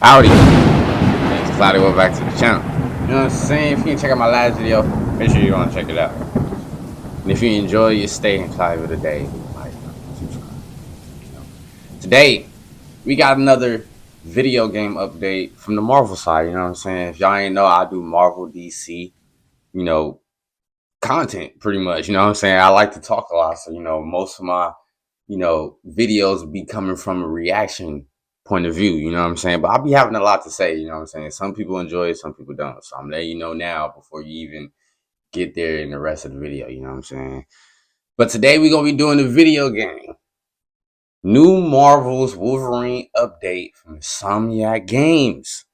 Howdy. Thanks, Cloudy. Welcome back to the channel. You know what I'm saying? If you can check out my last video, make sure you go and check it out. And if you enjoy your stay in Cloudy today, like, subscribe. You know. Today, we got another video game update from the Marvel side. You know what I'm saying? If y'all ain't know, I do Marvel, DC, content pretty much. You know what I'm saying? I like to talk a lot. So, most of my, videos be coming from a reaction point of view, you know what I'm saying? But I'll be having a lot to say, you know what I'm saying? Some people enjoy it, some people don't. So I'm letting you know now before you even get there in the rest of the video, you know what I'm saying? But today we're going to be doing the video game. New Marvel's Wolverine update from Insomniac Games.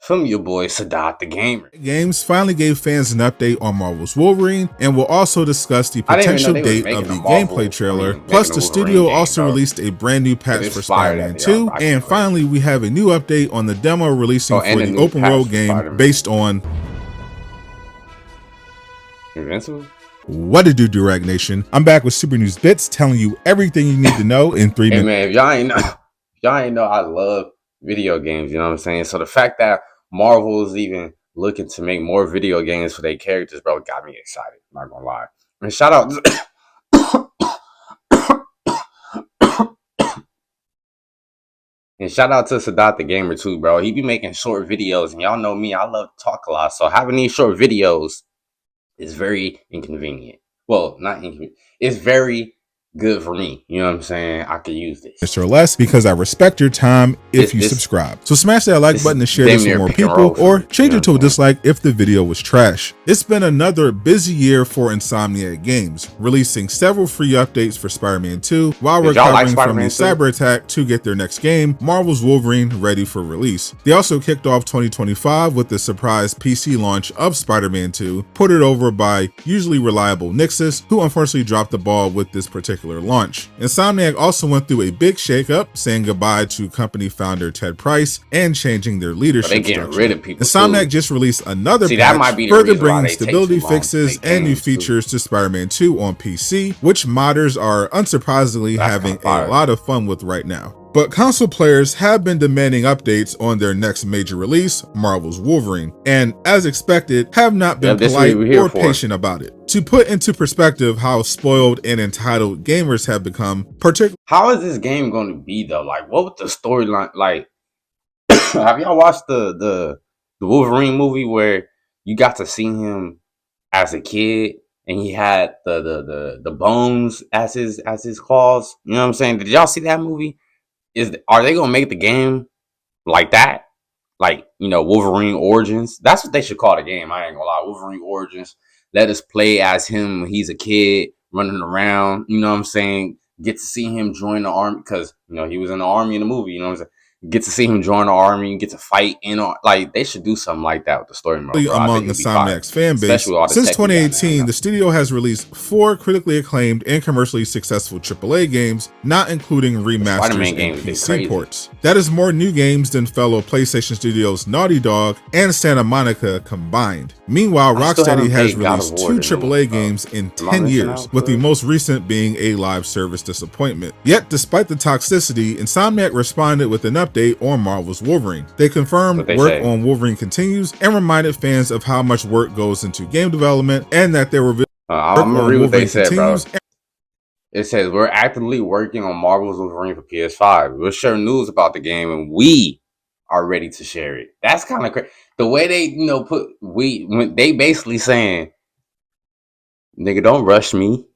From your boy Sadat the Gamer. Games finally gave fans an update on Marvel's Wolverine, and will also discuss the potential date of the gameplay trailer. Plus, the studio also released a brand new patch for Spider-Man 2, and finally, we have a new update on the demo releasing for the open world game based on Invincible. What to do, Durag Nation? I'm back with Super News Bits, telling you everything you need to know in 3 minutes. Hey man, if y'all ain't know, I love video games. You know what I'm saying? So the fact that Marvel is even looking to make more video games for their characters, bro, got me excited. I'm not gonna lie. And shout out, and shout out to Sadat the Gamer too, bro. He be making short videos, and y'all know me, I love to talk a lot. So having these short videos is very inconvenient. Well, not inconvenient. It's very good for me. You know what I'm saying? I could use this. Or less, because I respect your time if you subscribe. So smash that like button to share this with more people, or change it to a dislike if the video was trash. It's been another busy year for Insomniac Games, releasing several free updates for Spider-Man 2 while recovering from the cyber attack to get their next game, Marvel's Wolverine, ready for release. They also kicked off 2025 with the surprise PC launch of Spider-Man 2, put it over by usually reliable Nixus, who unfortunately dropped the ball with this particular launch. Insomniac also went through a big shakeup, saying goodbye to company founder Ted Price and changing their leadership structure. Insomniac just released another patch, further bringing stability fixes and new features to Spider-Man 2 on PC, which modders are unsurprisingly having a lot of fun with right now. But console players have been demanding updates on their next major release, Marvel's Wolverine, and as expected, have not been polite or patient about it. To put into perspective how spoiled and entitled gamers have become, particularly— How is this game going to be though? Like, what was the storyline? Like, have y'all watched the Wolverine movie where you got to see him as a kid and he had the bones as his claws? You know what I'm saying? Did y'all see that movie? Are they gonna make the game like that? Like, Wolverine Origins? That's what they should call the game. I ain't gonna lie. Wolverine Origins. Let us play as him when he's a kid running around. You know what I'm saying? Get to see him join the army because he was in the army in the movie. You know what I'm saying? Get to see him join the army, get to fight like they should do something like that with the story mode. Among Insomniac's fan base, since 2018, the studio has released 4 critically acclaimed and commercially successful AAA games, not including remasters and PC ports. That is more new games than fellow PlayStation studios Naughty Dog and Santa Monica combined. Meanwhile, Rocksteady has released 2 AAA games in 10 years, with the most recent being a live service disappointment. Yet, despite the toxicity, Insomniac responded with an update on Marvel's Wolverine. They confirmed work on Wolverine continues and reminded fans of how much work goes into game development and that they were I'm gonna read what they said, bro. It says, we're actively working on Marvel's Wolverine for PS5. We'll share news about the game and we are ready to share it. That's kind of crazy. The way they, when they basically saying, nigga, don't rush me.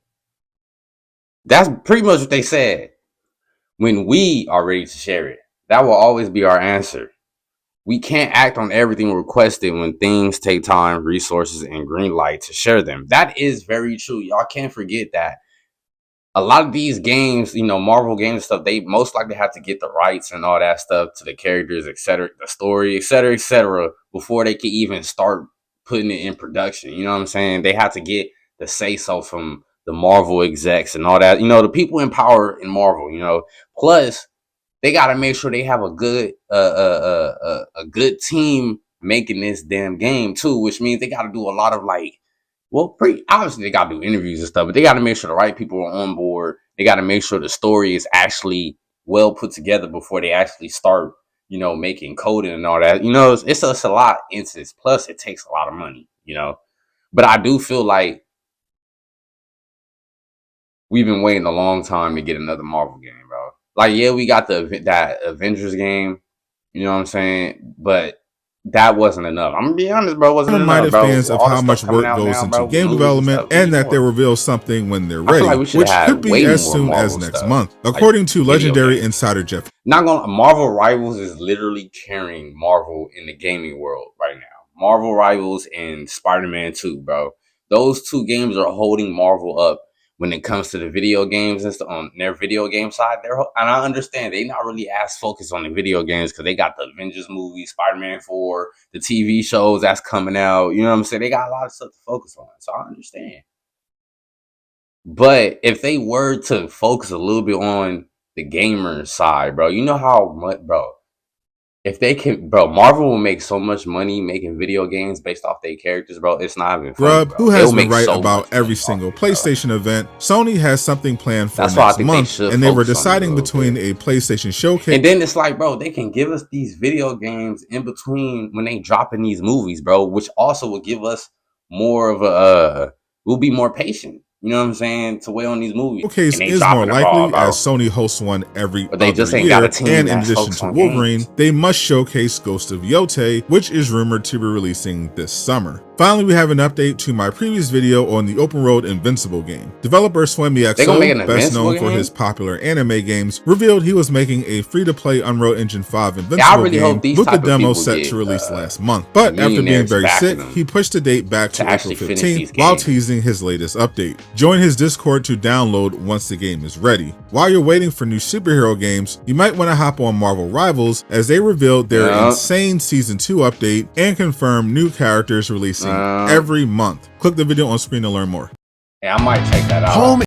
That's pretty much what they said. When we are ready to share it. That will always be our answer. We can't act on everything requested when things take time, resources, and green light to share them. That is very true. Y'all can't forget that. A lot of these games, Marvel games and stuff, they most likely have to get the rights and all that stuff to the characters, etc., the story, etc., before they can even start putting it in production. You know what I'm saying? They have to get the say-so from the Marvel execs and all that. The people in power in Marvel, plus they got to make sure they have a good good team making this damn game too, which means they got to do a lot of obviously they got to do interviews and stuff, but they got to make sure the right people are on board. They got to make sure the story is actually well put together before they actually start you know, making coding and all that. You know, it's a lot into this. Plus, it takes a lot of money, you know. But I do feel like we've been waiting a long time to get another Marvel game, bro. Like, yeah, we got that Avengers game, you know what I'm saying? But that wasn't enough. I'm gonna be honest, bro. It wasn't enough, bro. Fans of how much work goes into game development and that they reveal something when they're ready, which could be as soon as next month, according to legendary insider Jeff. Not gonna, Marvel Rivals is literally carrying Marvel in the gaming world right now. Marvel Rivals and Spider-Man 2, bro. Those two games are holding Marvel up when it comes to the video games and stuff on their video game side. And I understand they not really as focused on the video games because they got the Avengers movie, Spider-Man 4, the TV shows that's coming out. You know what I'm saying? They got a lot of stuff to focus on. So I understand. But if they were to focus a little bit on the gamer side, bro, you know how much, bro, if they can, bro, Marvel will make so much money making video games based off their characters, bro. It's not even funny, bro. Who has been right about every single PlayStation event. Sony has something planned for next month, and they were deciding between a PlayStation showcase. And then it's like, bro, they can give us these video games in between when they dropping these movies, bro, which also will give us more of a, we'll be more patient. You know what I'm saying? To wait on these movies. Showcase is more likely as Sony hosts one every other year, and in addition to Wolverine, they must showcase Ghost of Yotei, which is rumored to be releasing this summer. Finally, we have an update to my previous video on the open world Invincible game. Developer SwimExo, best known for his popular anime games, revealed he was making a free-to-play Unreal Engine 5 Invincible game with the demo set to release last month. But after being very sick, he pushed the date back to April 15th while teasing his latest update. Join his Discord to download once the game is ready. While you're waiting for new superhero games, you might want to hop on Marvel Rivals as they revealed their insane Season 2 update and confirmed new characters releasing every month. Click the video on screen to learn more. Yeah, I might check that out.